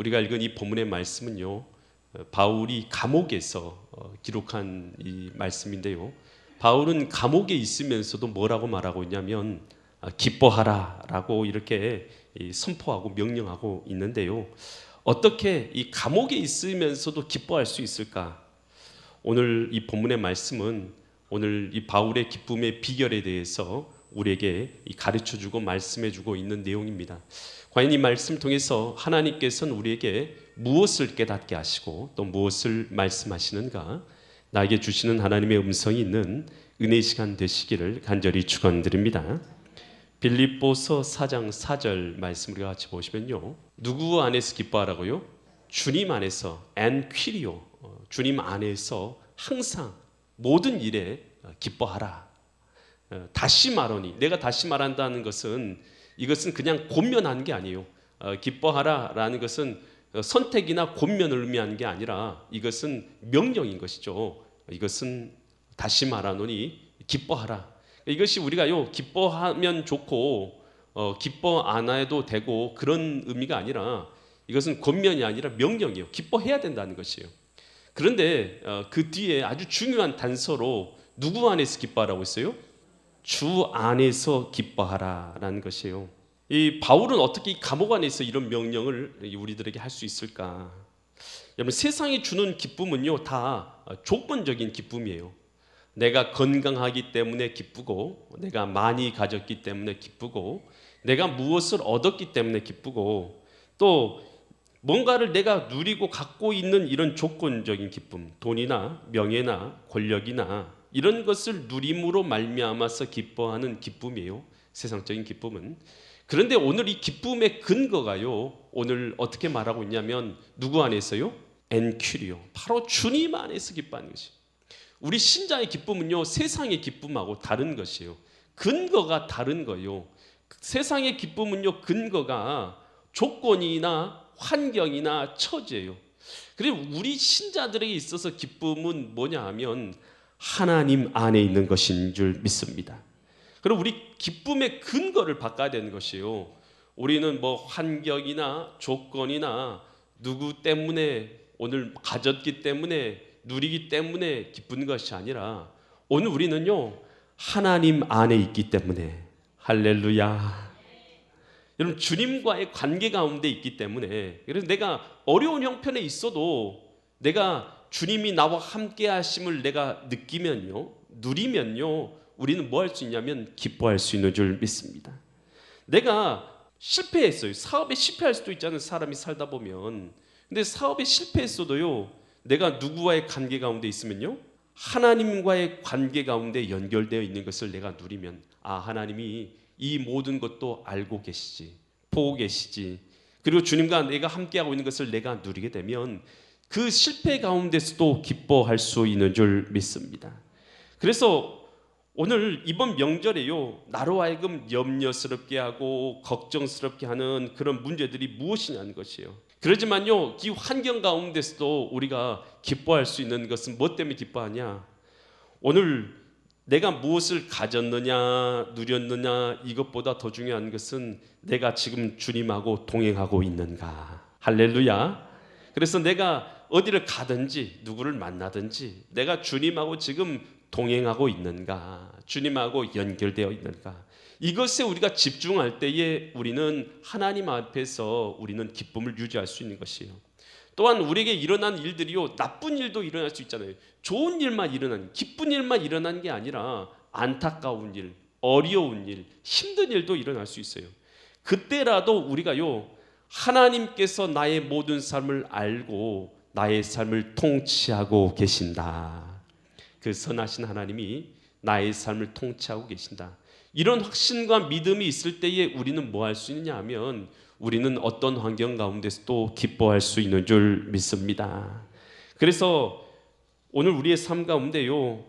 우리가 읽은 이 본문의 말씀은요, 바울이 감옥에서 기록한 이 말씀인데요, 바울은 감옥에 있으면서도 뭐라고 말하고 있냐면 기뻐하라 라고 이렇게 선포하고 명령하고 있는데요, 어떻게 이 감옥에 있으면서도 기뻐할 수 있을까? 오늘 이 본문의 말씀은 오늘 이 바울의 기쁨의 비결에 대해서 우리에게 가르쳐주고 말씀해주고 있는 내용입니다. 과연 이 말씀 통해서 하나님께서는 우리에게 무엇을 깨닫게 하시고 또 무엇을 말씀하시는가, 나에게 주시는 하나님의 음성이 있는 은혜 시간 되시기를 간절히 축원드립니다. 빌립보서 4장 4절 말씀 우리가 같이 보시면요, 누구 안에서 기뻐하라고요? 주님 안에서, 엔퀴리오, 주님 안에서 항상 모든 일에 기뻐하라. 다시 말하니, 내가 다시 말한다는 것은 이것은 그냥 권면하는 게 아니에요. 기뻐하라라는 것은 선택이나 권면을 의미하는 게 아니라 이것은 명령인 것이죠. 이것은 다시 말하노니 기뻐하라. 이것이 우리가요, 기뻐하면 좋고 기뻐 안 해도 되고 그런 의미가 아니라 이것은 권면이 아니라 명령이에요. 기뻐해야 된다는 것이에요. 그런데 그 뒤에 아주 중요한 단서로 누구 안에서 기뻐하라고 했어요? 주 안에서 기뻐하라라는 것이에요. 이 바울은 어떻게 이 감옥 안에서 이런 명령을 우리들에게 할 수 있을까? 여러분, 세상이 주는 기쁨은요, 다 조건적인 기쁨이에요. 내가 건강하기 때문에 기쁘고, 내가 많이 가졌기 때문에 기쁘고, 내가 무엇을 얻었기 때문에 기쁘고, 또 뭔가를 내가 누리고 갖고 있는 이런 조건적인 기쁨, 돈이나 명예나 권력이나 이런 것을 누림으로 말미암아서 기뻐하는 기쁨이에요, 세상적인 기쁨은. 그런데 오늘 이 기쁨의 근거가요, 오늘 어떻게 말하고 있냐면 누구 안에서요? 엔큐리오, 바로 주님 안에서 기뻐하는 것이에요. 우리 신자의 기쁨은요, 세상의 기쁨하고 다른 것이에요. 근거가 다른 거예요. 세상의 기쁨은요, 근거가 조건이나 환경이나 처지예요. 그리고 우리 신자들에게 있어서 기쁨은 뭐냐 하면 하나님 안에 있는 것인 줄 믿습니다. 그럼 우리 기쁨의 근거를 바꿔야 되는 것이에요. 우리는 뭐 환경이나 조건이나 누구 때문에, 오늘 가졌기 때문에, 누리기 때문에 기쁜 것이 아니라 오늘 우리는요, 하나님 안에 있기 때문에, 할렐루야, 여러분, 주님과의 관계 가운데 있기 때문에, 그래서 내가 어려운 형편에 있어도 내가 주님이 나와 함께 하심을 내가 느끼면요, 누리면요, 우리는 뭐 할 수 있냐면 기뻐할 수 있는 줄 믿습니다. 내가 실패했어요. 사업에 실패할 수도 있잖아요, 사람이 살다 보면. 근데 사업에 실패했어도요, 내가 누구와의 관계 가운데 있으면요, 하나님과의 관계 가운데 연결되어 있는 것을 내가 누리면, 아, 하나님이 이 모든 것도 알고 계시지, 보고 계시지, 그리고 주님과 내가 함께하고 있는 것을 내가 누리게 되면 그 실패 가운데서도 기뻐할 수 있는 줄 믿습니다. 그래서 오늘 이번 명절에요, 나로 하여금 염려스럽게 하고 걱정스럽게 하는 그런 문제들이 무엇이냐는 것이에요. 그렇지만요, 이 환경 가운데서도 우리가 기뻐할 수 있는 것은 뭐 때문에 기뻐하냐? 오늘 내가 무엇을 가졌느냐, 누렸느냐, 이것보다 더 중요한 것은 내가 지금 주님하고 동행하고 있는가. 할렐루야. 그래서 내가 어디를 가든지 누구를 만나든지 내가 주님하고 지금 동행하고 있는가, 주님하고 연결되어 있는가, 이것에 우리가 집중할 때에 우리는 하나님 앞에서 우리는 기쁨을 유지할 수 있는 것이에요. 또한 우리에게 일어난 일들이요, 나쁜 일도 일어날 수 있잖아요. 좋은 일만 일어나는, 기쁜 일만 일어나는 게 아니라 안타까운 일, 어려운 일, 힘든 일도 일어날 수 있어요. 그때라도 우리가요, 하나님께서 나의 모든 삶을 알고 나의 삶을 통치하고 계신다, 그 선하신 하나님이 나의 삶을 통치하고 계신다, 이런 확신과 믿음이 있을 때에 우리는 뭐 할 수 있느냐 하면 우리는 어떤 환경 가운데서도 기뻐할 수 있는 줄 믿습니다. 그래서 오늘 우리의 삶 가운데요,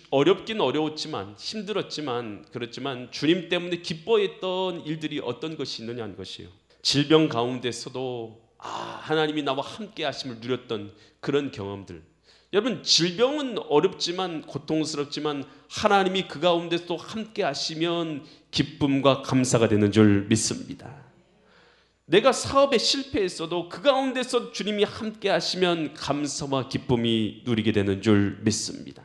어렵긴 어려웠지만, 힘들었지만, 그렇지만 주님 때문에 기뻐했던 일들이 어떤 것이 있느냐는 것이에요. 질병 가운데서도 하나님이 나와 함께 하심을 누렸던 그런 경험들. 여러분, 질병은 어렵지만 고통스럽지만 하나님이 그 가운데서 함께 하시면 기쁨과 감사가 되는 줄 믿습니다. 내가 사업에 실패했어도 그 가운데서 주님이 함께 하시면 감사와 기쁨이 누리게 되는 줄 믿습니다.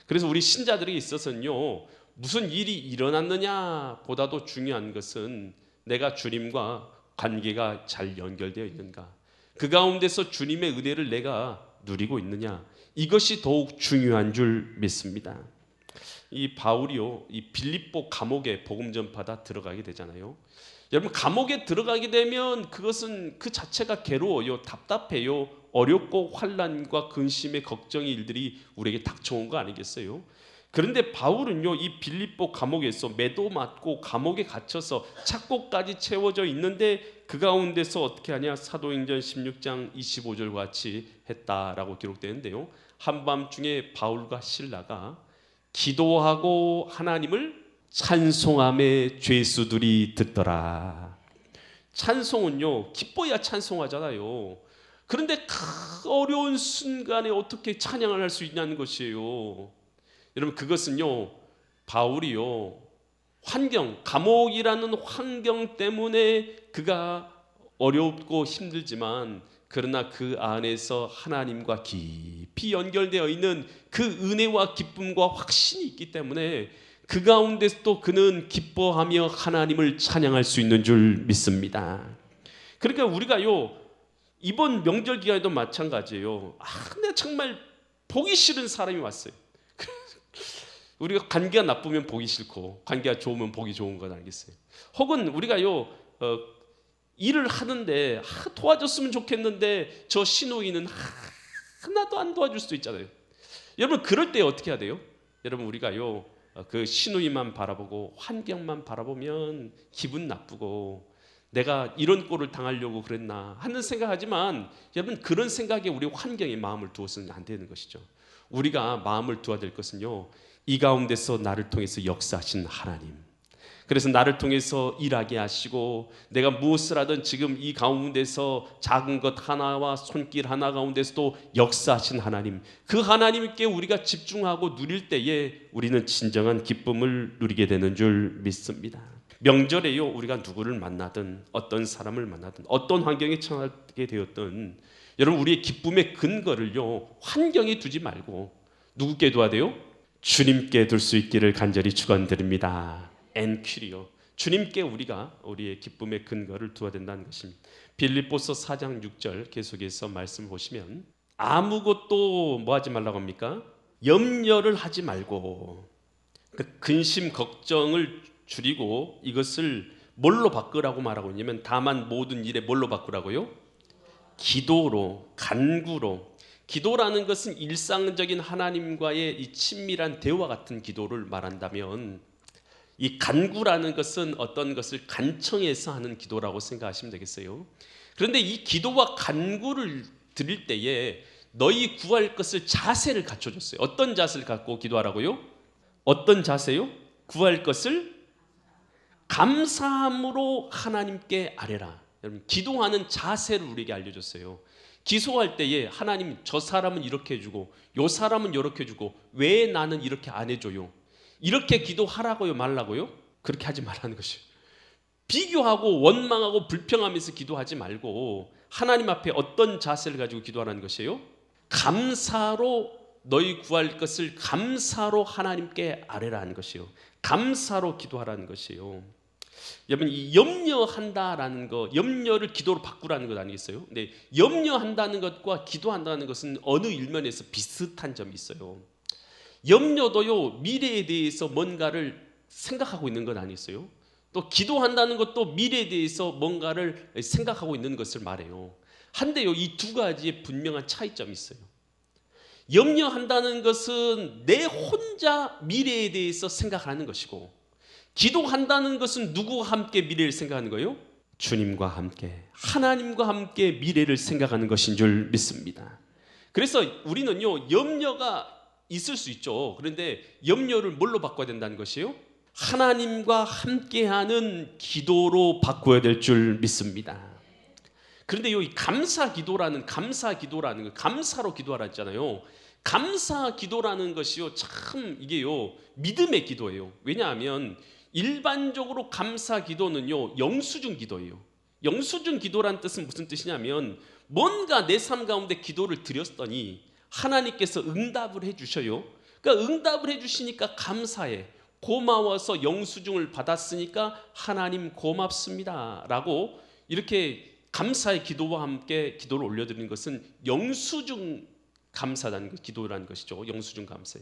그래서 우리 신자들에게 있어서는요, 무슨 일이 일어났느냐 보다도 중요한 것은 내가 주님과 관계가 잘 연결되어 있는가, 그 가운데서 주님의 은혜를 내가 누리고 있느냐, 이것이 더욱 중요한 줄 믿습니다. 이 바울이요, 이 빌립보 감옥에 복음 전파다 들어가게 되잖아요. 여러분, 감옥에 들어가게 되면 그것은 그 자체가 괴로워요, 답답해요, 어렵고 환난과 근심의 걱정의 일들이 우리에게 닥쳐온 거 아니겠어요? 그런데 바울은요, 이 빌립보 감옥에서 매도 맞고 감옥에 갇혀서 착고까지 채워져 있는데 그 가운데서 어떻게 하냐, 사도행전 16장 25절 같이 했다라고 기록되는데요, 한밤중에 바울과 실라가 기도하고 하나님을 찬송함에 죄수들이 듣더라. 찬송은요, 기뻐야 찬송하잖아요. 그런데 그 어려운 순간에 어떻게 찬양을 할 수 있냐는 것이에요. 여러분, 그것은요, 바울이요, 환경, 감옥이라는 환경 때문에 그가 어렵고 힘들지만, 그러나 그 안에서 하나님과 깊이 연결되어 있는 그 은혜와 기쁨과 확신이 있기 때문에 그 가운데서도 그는 기뻐하며 하나님을 찬양할 수 있는 줄 믿습니다. 그러니까 우리가요, 이번 명절 기간에도 마찬가지예요. 근데 정말 보기 싫은 사람이 왔어요. 우리가 관계가 나쁘면 보기 싫고 관계가 좋으면 보기 좋은 건 알겠어요. 혹은 우리가요, 일을 하는데 도와줬으면 좋겠는데 저 시누이는 하나도 안 도와줄 수도 있잖아요. 여러분, 그럴 때 어떻게 해야 돼요? 여러분, 우리가요, 그 시누이만 바라보고 환경만 바라보면 기분 나쁘고 내가 이런 꼴을 당하려고 그랬나 하는 생각하지만, 여러분, 그런 생각에 우리 환경에 마음을 두어서는 안 되는 것이죠. 우리가 마음을 두어야 될 것은요, 이 가운데서 나를 통해서 역사하신 하나님, 그래서 나를 통해서 일하게 하시고 내가 무엇을 하든 지금 이 가운데서 작은 것 하나와 손길 하나 가운데서도 역사하신 하나님, 그 하나님께 우리가 집중하고 누릴 때에 우리는 진정한 기쁨을 누리게 되는 줄 믿습니다. 명절에요, 우리가 누구를 만나든 어떤 사람을 만나든 어떤 환경에 처하게 되었든 여러분, 우리의 기쁨의 근거를요, 환경에 두지 말고 누구께 둬야 돼요? 주님께 둘 수 있기를 간절히 축원드립니다. 엔퀴리오, 주님께 우리가 우리의 기쁨의 근거를 두어야 된다는 것입니다. 빌립보서 4장 6절 계속해서 말씀을 보시면 아무것도 뭐 하지 말라고 합니까? 염려를 하지 말고, 그 근심 걱정을 줄이고 이것을 뭘로 바꾸라고 말하고 있냐면, 다만 모든 일에 뭘로 바꾸라고요? 기도로, 간구로. 기도라는 것은 일상적인 하나님과의 이 친밀한 대화 같은 기도를 말한다면, 이 간구라는 것은 어떤 것을 간청해서 하는 기도라고 생각하시면 되겠어요. 그런데 이 기도와 간구를 드릴 때에 너희 구할 것을 자세를 갖춰줬어요. 어떤 자세를 갖고 기도하라고요? 어떤 자세요? 구할 것을 감사함으로 하나님께 아뢰라. 여러분, 기도하는 자세를 우리에게 알려줬어요. 기도할 때에 하나님, 저 사람은 이렇게 해주고 요 사람은 이렇게 해주고 왜 나는 이렇게 안 해줘요? 이렇게 기도하라고요, 말라고요? 그렇게 하지 말라는 것이에요. 비교하고 원망하고 불평하면서 기도하지 말고 하나님 앞에 어떤 자세를 가지고 기도하라는 것이에요? 감사로, 너희 구할 것을 감사로 하나님께 아뢰라는 것이에요. 감사로 기도하라는 것이에요. 여러분, 이 염려한다라는 거, 염려를 기도로 바꾸라는 것 아니겠어요? 근데 염려한다는 것과 기도한다는 것은 어느 일면에서 비슷한 점이 있어요. 염려도요, 미래에 대해서 뭔가를 생각하고 있는 것 아니겠어요? 또 기도한다는 것도 미래에 대해서 뭔가를 생각하고 있는 것을 말해요. 한데요, 이 두 가지의 분명한 차이점이 있어요. 염려한다는 것은 내 혼자 미래에 대해서 생각하는 것이고, 기도한다는 것은 누구와 함께 미래를 생각하는 거예요? 주님과 함께, 하나님과 함께 미래를 생각하는 것인 줄 믿습니다. 그래서 우리는요, 염려가 있을 수 있죠. 그런데 염려를 뭘로 바꿔야 된다는 것이에요? 하나님과 함께하는 기도로 바꿔야 될 줄 믿습니다. 그런데 이 감사 기도라는 거, 감사로 기도하라 했잖아요. 감사 기도라는 것이요, 참 이게요, 믿음의 기도예요. 왜냐하면 일반적으로 감사 기도는요, 영수증 기도예요. 영수증 기도란 뜻은 무슨 뜻이냐면 뭔가 내 삶 가운데 기도를 드렸더니 하나님께서 응답을 해주셔요. 그러니까 응답을 해주시니까 감사해, 고마워서 영수증을 받았으니까 하나님 고맙습니다 라고 이렇게 감사의 기도와 함께 기도를 올려드리는 것은 영수증 감사라는 기도라는 것이죠. 영수증 감사.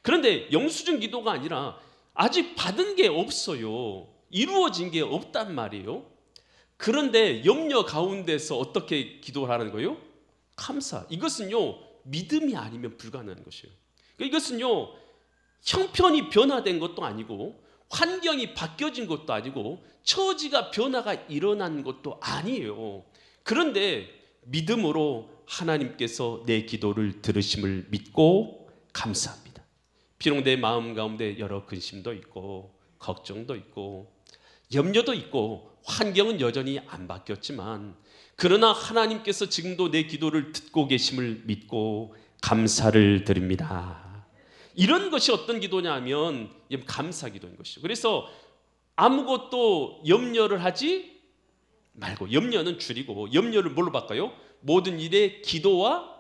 그런데 영수증 기도가 아니라 아직 받은 게 없어요. 이루어진 게 없단 말이에요. 그런데 염려 가운데서 어떻게 기도를 하는 거예요? 감사. 이것은요 믿음이 아니면 불가능한 것이에요. 이것은요 형편이 변화된 것도 아니고 환경이 바뀌어진 것도 아니고 처지가 변화가 일어난 것도 아니에요. 그런데 믿음으로 하나님께서 내 기도를 들으심을 믿고 감사합니다. 비록 내 마음 가운데 여러 근심도 있고 걱정도 있고 염려도 있고 환경은 여전히 안 바뀌었지만 그러나 하나님께서 지금도 내 기도를 듣고 계심을 믿고 감사를 드립니다. 이런 것이 어떤 기도냐면 감사 기도인 것이죠. 그래서 아무것도 염려를 하지 말고, 염려는 줄이고 염려를 뭘로 바꿔요? 모든 일에 기도와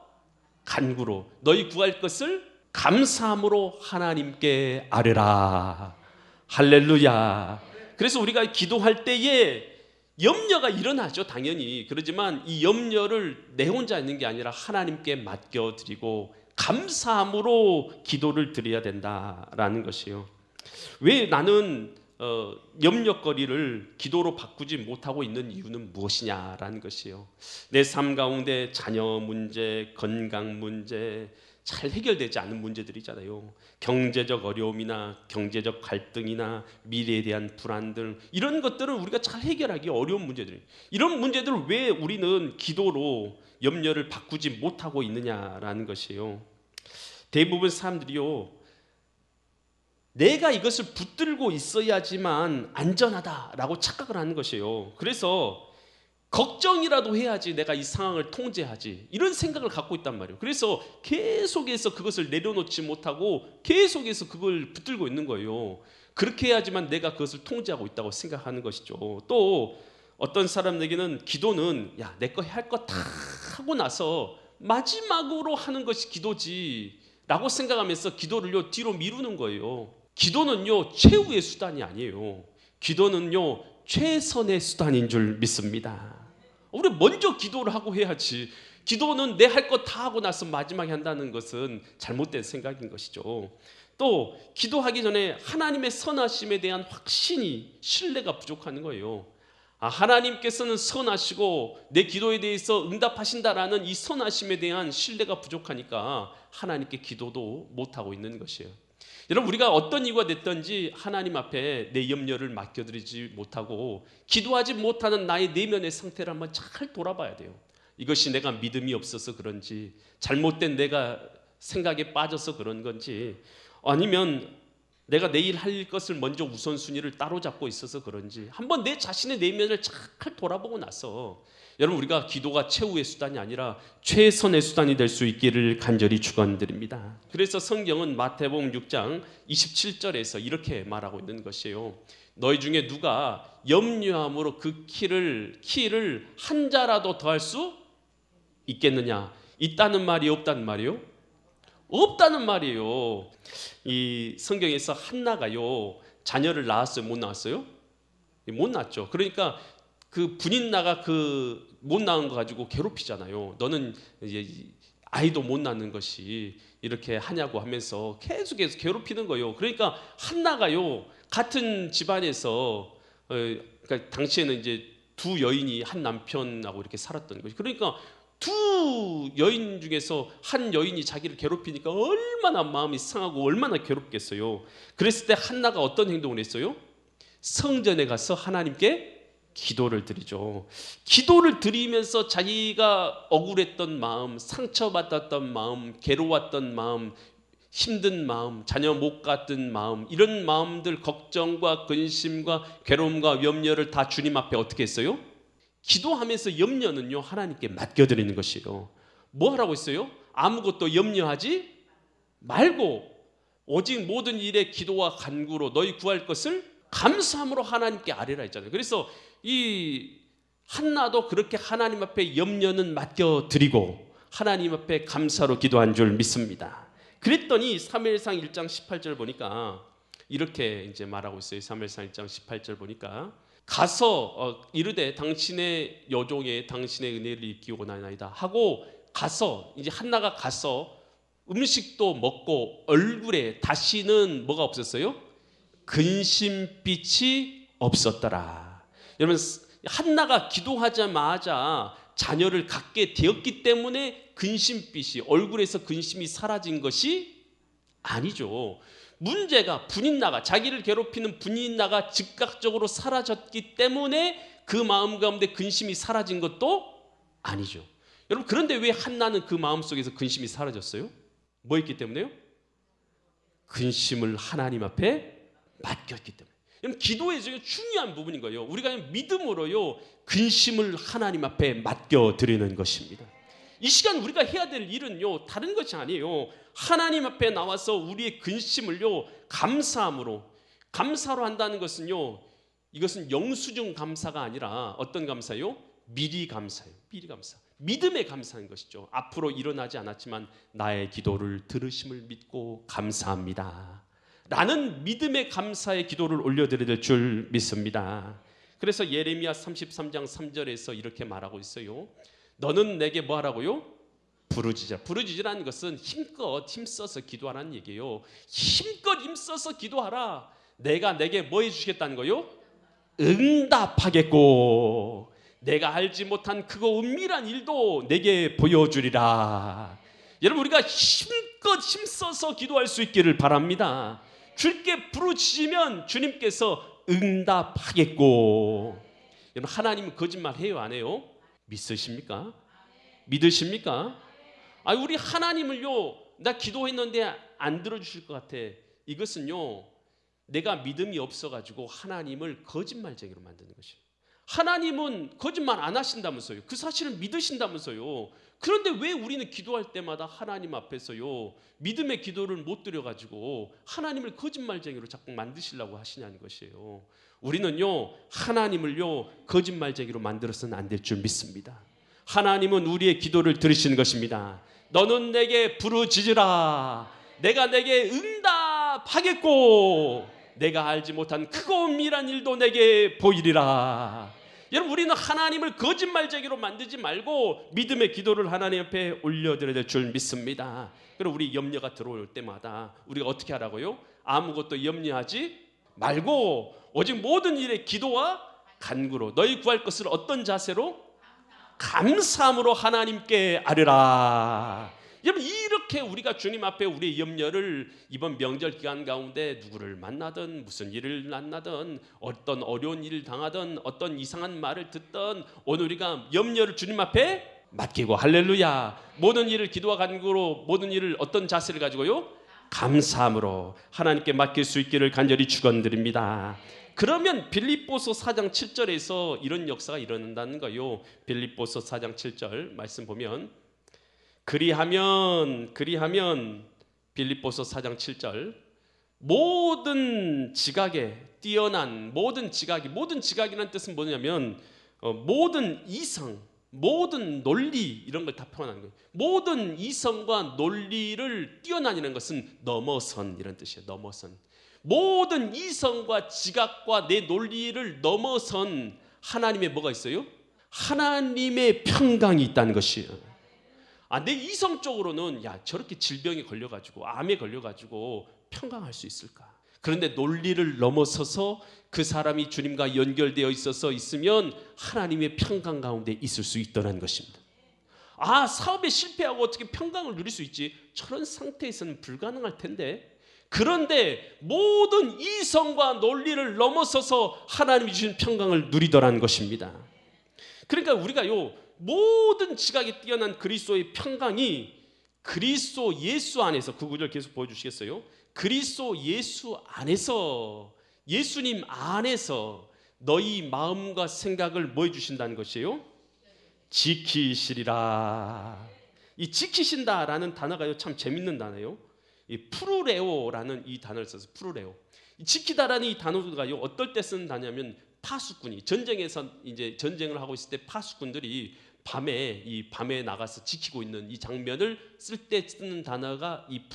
간구로 너희 구할 것을 감사함으로 하나님께 아뢰라. 할렐루야. 그래서 우리가 기도할 때에 염려가 일어나죠, 당연히. 그렇지만 이 염려를 내 혼자 있는 게 아니라 하나님께 맡겨드리고 감사함으로 기도를 드려야 된다라는 것이요. 왜 나는 염려거리를 기도로 바꾸지 못하고 있는 이유는 무엇이냐라는 것이요. 내 삶 가운데 자녀 문제, 건강 문제, 잘 해결되지 않은 문제들이잖아요. 경제적 어려움이나 경제적 갈등이나 미래에 대한 불안들, 이런 것들은 우리가 잘 해결하기 어려운 문제들. 이런 문제들을 왜 우리는 기도로 염려를 바꾸지 못하고 있느냐라는 것이에요. 대부분 사람들이요, 내가 이것을 붙들고 있어야지만 안전하다라고 착각을 하는 것이에요. 그래서 걱정이라도 해야지 내가 이 상황을 통제하지, 이런 생각을 갖고 있단 말이에요. 그래서 계속해서 그것을 내려놓지 못하고 계속해서 그걸 붙들고 있는 거예요. 그렇게 해야지만 내가 그것을 통제하고 있다고 생각하는 것이죠. 또 어떤 사람에게는 기도는 야, 내 거 할 거 다 하고 나서 마지막으로 하는 것이 기도지 라고 생각하면서 기도를요 뒤로 미루는 거예요. 기도는요 최후의 수단이 아니에요. 기도는요 최선의 수단인 줄 믿습니다. 우리 먼저 기도를 하고 해야지. 기도는 내 할 거 다 하고 나서 마지막에 한다는 것은 잘못된 생각인 것이죠. 또 기도하기 전에 하나님의 선하심에 대한 확신이, 신뢰가 부족하는 거예요. 하나님께서는 선하시고 내 기도에 대해서 응답하신다라는 이 선하심에 대한 신뢰가 부족하니까 하나님께 기도도 못하고 있는 것이에요. 여러분, 우리가 어떤 이유가 됐든지 하나님 앞에 내 염려를 맡겨드리지 못하고 기도하지 못하는 나의 내면의 상태를 한번 잘 돌아봐야 돼요. 이것이 내가 믿음이 없어서 그런지, 잘못된 내가 생각에 빠져서 그런 건지, 아니면 내가 내일 할 것을 먼저 우선순위를 따로 잡고 있어서 그런지 한번 내 자신의 내면을 잘 돌아보고 나서, 여러분, 우리가 기도가 최후의 수단이 아니라 최선의 수단이 될 수 있기를 간절히 축원드립니다. 그래서 성경은 마태복음 6장 27절에서 이렇게 말하고 있는 것이에요. 너희 중에 누가 염려함으로 그 키를 한 자라도 더할 수 있겠느냐? 있다는 말이 없다는 말이요? 없다는 말이에요. 이 성경에서 한나가요 자녀를 낳았어요? 못 낳았어요? 못 낳았죠. 그러니까 그 분인나가 그 못 낳은 거 가지고 괴롭히잖아요. 너는 이제 아이도 못 낳는 것이 이렇게 하냐고 하면서 계속해서 괴롭히는 거예요. 그러니까 한나가요 같은 집안에서 그러니까 당시에는 이제 두 여인이 한 남편하고 이렇게 살았던 거죠. 그러니까 두 여인 중에서 한 여인이 자기를 괴롭히니까 얼마나 마음이 상하고 얼마나 괴롭겠어요. 그랬을 때 한나가 어떤 행동을 했어요? 성전에 가서 하나님께 기도를 드리죠. 기도를 드리면서 자기가 억울했던 마음, 상처받았던 마음, 괴로웠던 마음, 힘든 마음, 자녀 못 갔던 마음, 이런 마음들, 걱정과 근심과 괴로움과 염려를 다 주님 앞에 어떻게 했어요? 기도하면서 염려는요 하나님께 맡겨드리는 것이에요. 뭐 하라고 했어요? 아무것도 염려하지 말고 오직 모든 일에 기도와 간구로 너희 구할 것을 감사함으로 하나님께 아뢰라 했잖아요. 그래서 이 한나도 그렇게 하나님 앞에 염려는 맡겨드리고 하나님 앞에 감사로 기도한 줄 믿습니다. 그랬더니 사무엘상 1장 18절 보니까 이렇게 이제 말하고 있어요. 사무엘상 1장 18절 보니까 가서 이르되 당신의 여종에 당신의 은혜를 입히고 나이다 하고 가서 이제 한나가 가서 음식도 먹고 얼굴에 다시는 뭐가 없었어요? 근심빛이 없었더라. 여러분 한나가 기도하자마자 자녀를 갖게 되었기 때문에 근심빛이 얼굴에서 근심이 사라진 것이 아니죠. 문제가 분인나가 자기를 괴롭히는 분인나가 즉각적으로 사라졌기 때문에 그 마음 가운데 근심이 사라진 것도 아니죠. 여러분 그런데 왜 한나는 그 마음속에서 근심이 사라졌어요? 뭐 있기 때문에요? 근심을 하나님 앞에 맡겼기 때문에. 여러분 기도의 중요한 부분인 거예요. 우리가 믿음으로요 근심을 하나님 앞에 맡겨드리는 것입니다. 이 시간 우리가 해야 될 일은요 다른 것이 아니에요. 하나님 앞에 나와서 우리의 근심을요 감사함으로, 감사로 한다는 것은요 이것은 영수증 감사가 아니라 어떤 감사요? 미리 감사예요. 미리 감사. 믿음에 감사한 것이죠. 앞으로 일어나지 않았지만 나의 기도를 들으심을 믿고 감사합니다 라는 믿음의 감사의 기도를 올려드려야 될 줄 믿습니다. 그래서 예레미야 33장 3절에서 이렇게 말하고 있어요. 너는 내게 뭐 하라고요? 부르짖으라. 부르짖으라는 것은 힘껏 힘써서 기도하라는 얘기예요. 힘껏 힘써서 기도하라. 내가 내게 뭐 해주시겠다는 거요? 응답하겠고 내가 알지 못한 크고 은밀한 일도 내게 보여주리라. 여러분 우리가 힘껏 힘써서 기도할 수 있기를 바랍니다. 주께 부르짖으면 주님께서 응답하겠고. 여러분 하나님은 거짓말 해요 안 해요? 믿으십니까? 믿으십니까? 아 우리 하나님을요 나 기도했는데 안 들어주실 것 같아. 이것은요 내가 믿음이 없어가지고 하나님을 거짓말쟁이로 만드는 것이에요. 하나님은 거짓말 안 하신다면서요. 그 사실을 믿으신다면서요. 그런데 왜 우리는 기도할 때마다 하나님 앞에서요 믿음의 기도를 못 드려가지고 하나님을 거짓말쟁이로 자꾸 만드시려고 하시냐는 것이에요. 우리는요 하나님을요 거짓말쟁이로 만들어서는 안 될 줄 믿습니다. 하나님은 우리의 기도를 들으시는 것입니다. 너는 내게 부르짖으라. 내가 내게 응답하겠고 내가 알지 못한 크고 은밀한 일도 내게 보이리라. 여러분 우리는 하나님을 거짓말쟁이로 만들지 말고 믿음의 기도를 하나님 앞에 올려드려야 될 줄 믿습니다. 그리고 우리 염려가 들어올 때마다 우리가 어떻게 하라고요? 아무것도 염려하지 말고 오직 모든 일에 기도와 간구로 너희 구할 것을 어떤 자세로? 감사함으로 하나님께 아뢰라. 여러분 이렇게 우리가 주님 앞에 우리의 염려를 이번 명절 기간 가운데 누구를 만나든 무슨 일을 만나든 어떤 어려운 일을 당하든 어떤 이상한 말을 듣든 오늘 우리가 염려를 주님 앞에 맡기고 할렐루야 모든 일을 기도와 간구로 모든 일을 어떤 자세를 가지고요? 감사함으로 하나님께 맡길 수 있기를 간절히 축원드립니다. 그러면 빌립보서 4장 7절에서 이런 역사가 일어난다는 거예요. 빌립보서 4장 7절 말씀 보면 그리하면 빌립보서 4장 7절 모든 지각에 뛰어난 모든 지각이라는 뜻은 뭐냐면 모든 이성 모든 논리 이런 걸 다 표현하는 거예요. 모든 이성과 논리를 뛰어난이라는 것은 넘어선 이런 뜻이에요. 넘어선 모든 이성과 지각과 내 논리를 넘어선 하나님의 뭐가 있어요? 하나님의 평강이 있다는 것이에요. 내 이성적으로는 저렇게 질병에 걸려가지고 암에 걸려가지고 평강할 수 있을까? 그런데 논리를 넘어서서 그 사람이 주님과 연결되어 있으면 하나님의 평강 가운데 있을 수 있다는 것입니다. 사업에 실패하고 어떻게 평강을 누릴 수 있지? 저런 상태에서는 불가능할 텐데. 그런데 모든 이성과 논리를 넘어서서 하나님이 주신 평강을 누리더라는 것입니다. 그러니까 우리가요 모든 지각에 뛰어난 그리스도의 평강이 그리스도 예수 안에서 그 구절 계속 보여주시겠어요? 그리스도 예수 안에서 예수님 안에서 너희 마음과 생각을 뭐 해주신다는 것이에요? 지키시리라. 이 지키신다라는 단어가 참 재밌는 단어예요. 이 프루레오라는 이 단어를 써서 프루레오. 지키다라는 이 단어가 어떨 때 쓰는 단어냐면 파수꾼이 전쟁에서 이제 전쟁을 하고 있을 때 파수꾼들이 밤에 나가서 지키고 있는 이 장면을 쓸 때 쓰는 단어가 이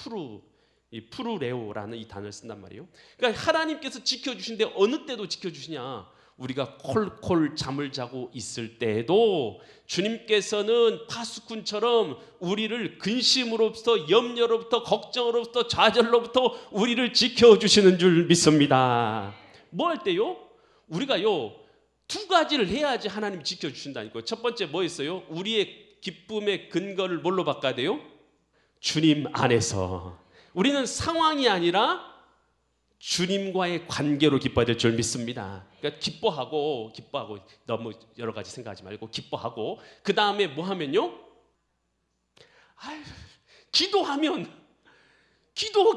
프루레오라는 이 단어를 쓴단 말이에요. 그러니까 하나님께서 지켜주신데 어느 때도 지켜주시냐? 우리가 콜콜 잠을 자고 있을 때에도 주님께서는 파수꾼처럼 우리를 근심으로부터, 염려로부터, 걱정으로부터, 좌절로부터 우리를 지켜주시는 줄 믿습니다. 뭐 할 때요? 우리가요 두 가지를 해야지 하나님 지켜주신다니까요. 첫 번째 뭐였어요? 우리의 기쁨의 근거를 뭘로 바꿔야 돼요? 주님 안에서. 우리는 상황이 아니라 주님과의 관계로 기뻐야 될 줄 믿습니다. 그러니까 기뻐하고 너무 여러 가지 생각하지 말고 기뻐하고, 그 다음에 뭐 하면요? 기도하면 기도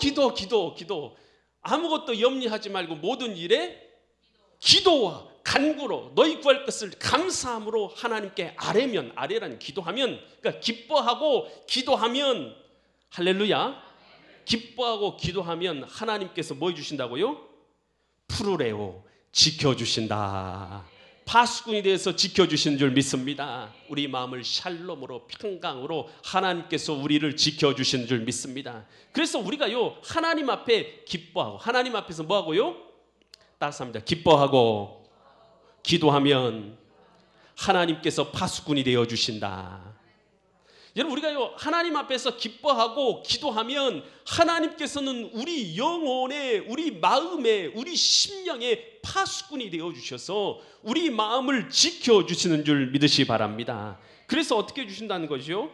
아무것도 염려하지 말고 모든 일에 기도와 간구로 너희 구할 것을 감사함으로 하나님께 아뢰라는 기도하면, 그러니까 기뻐하고 기도하면, 할렐루야, 기뻐하고 기도하면 하나님께서 뭐 해주신다고요? 프루레오, 지켜주신다. 파수꾼이 되어서 지켜주신 줄 믿습니다. 우리 마음을 샬롬으로, 평강으로 하나님께서 우리를 지켜주신 줄 믿습니다. 그래서 우리가요 하나님 앞에 기뻐하고, 하나님 앞에서 뭐 하고요? 따라합니다. 기뻐하고 기도하면 하나님께서 파수꾼이 되어주신다. 여러분, 우리가요 하나님 앞에서 기뻐하고 기도하면 하나님께서는 우리 영혼에, 우리 마음에, 우리 심령에 파수꾼이 되어주셔서 우리 마음을 지켜주시는 줄 믿으시 바랍니다. 그래서 어떻게 주신다는 거죠?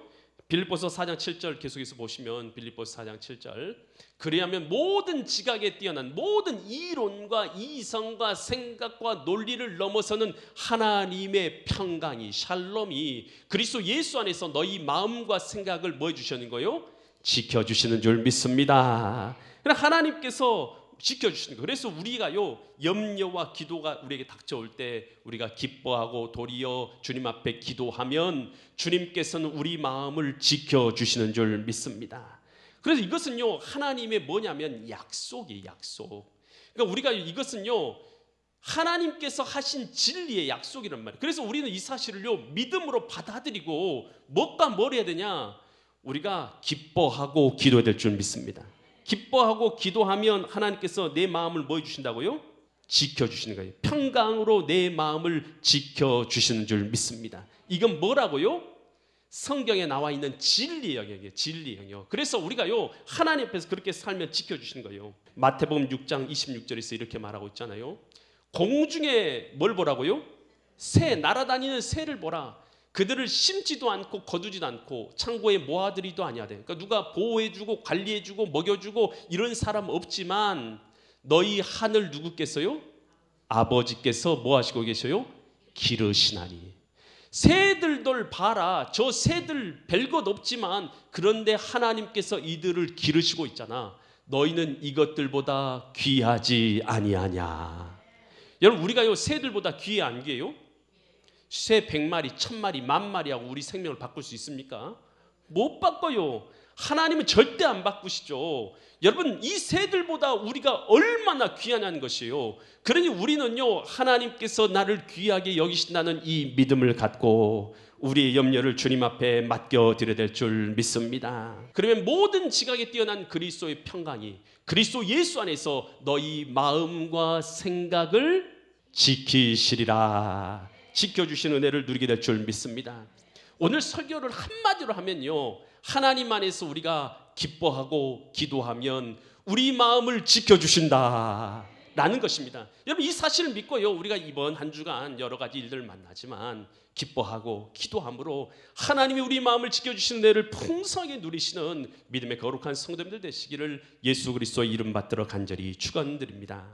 빌립보서 4장 7절 계속해서 보시면, 빌립보서 4장 7절, 그리하면 모든 지각에 뛰어난 모든 이론과 이성과 생각과 논리를 넘어서는 하나님의 평강이, 샬롬이 그리스도 예수 안에서 너희 마음과 생각을 뭐 해주시는 거예요? 지켜주시는 줄 믿습니다. 하나님께서 지켜주시는 거예요. 그래서 우리가요 염려와 기도가 우리에게 닥쳐올 때 우리가 기뻐하고 도리어 주님 앞에 기도하면 주님께서는 우리 마음을 지켜주시는 줄 믿습니다. 그래서 이것은요 하나님의 뭐냐면 약속이에요. 약속. 그러니까 우리가 이것은요 하나님께서 하신 진리의 약속이란 말이에요. 그래서 우리는 이 사실을요 믿음으로 받아들이고 뭐가 뭘 해야 되냐? 우리가 기뻐하고 기도해야 될 줄 믿습니다. 기뻐하고 기도하면 하나님께서 내 마음을 뭐 해주신다고요? 지켜주시는 거예요. 평강으로 내 마음을 지켜주시는 줄 믿습니다. 이건 뭐라고요? 성경에 나와 있는 진리 영역이에요. 진리 영역. 그래서 우리가요 하나님 앞에서 그렇게 살면 지켜주시는 거예요. 마태복음 6장 26절에서 이렇게 말하고 있잖아요. 공중에 뭘 보라고요? 새, 날아다니는 새를 보라. 그들을 심지도 않고 거두지도 않고 창고에 모아들이도 아니하되. 그러니까 누가 보호해주고 관리해주고 먹여주고 이런 사람 없지만 너희 하늘 누구께서요? 아버지께서 뭐 하시고 계셔요? 기르시나니. 새들들 봐라. 저 새들 별것 없지만 그런데 하나님께서 이들을 기르시고 있잖아. 너희는 이것들보다 귀하지 아니하냐. 여러분, 우리가요 새들보다 귀해 안 귀해요? 새 100마리, 1000마리, 10,000마리하고 우리 생명을 바꿀 수 있습니까? 못 바꿔요. 하나님은 절대 안 바꾸시죠. 여러분, 이 새들보다 우리가 얼마나 귀하냐는 것이에요. 그러니 우리는요 하나님께서 나를 귀하게 여기신다는 이 믿음을 갖고 우리의 염려를 주님 앞에 맡겨드려야 될 줄 믿습니다. 그러면 모든 지각에 뛰어난 그리스도의 평강이 그리스도 예수 안에서 너희 마음과 생각을 지키시리라. 지켜주시는 은혜를 누리게 될 줄 믿습니다. 오늘 설교를 한마디로 하면요 하나님 안에서 우리가 기뻐하고 기도하면 우리 마음을 지켜주신다 라는 것입니다. 여러분, 이 사실을 믿고요 우리가 이번 한 주간 여러 가지 일들을 만나지만 기뻐하고 기도함으로 하나님이 우리 마음을 지켜주시는 은혜를 풍성하게 누리시는 믿음의 거룩한 성도님들 되시기를 예수 그리스도의 이름 받들어 간절히 축원드립니다.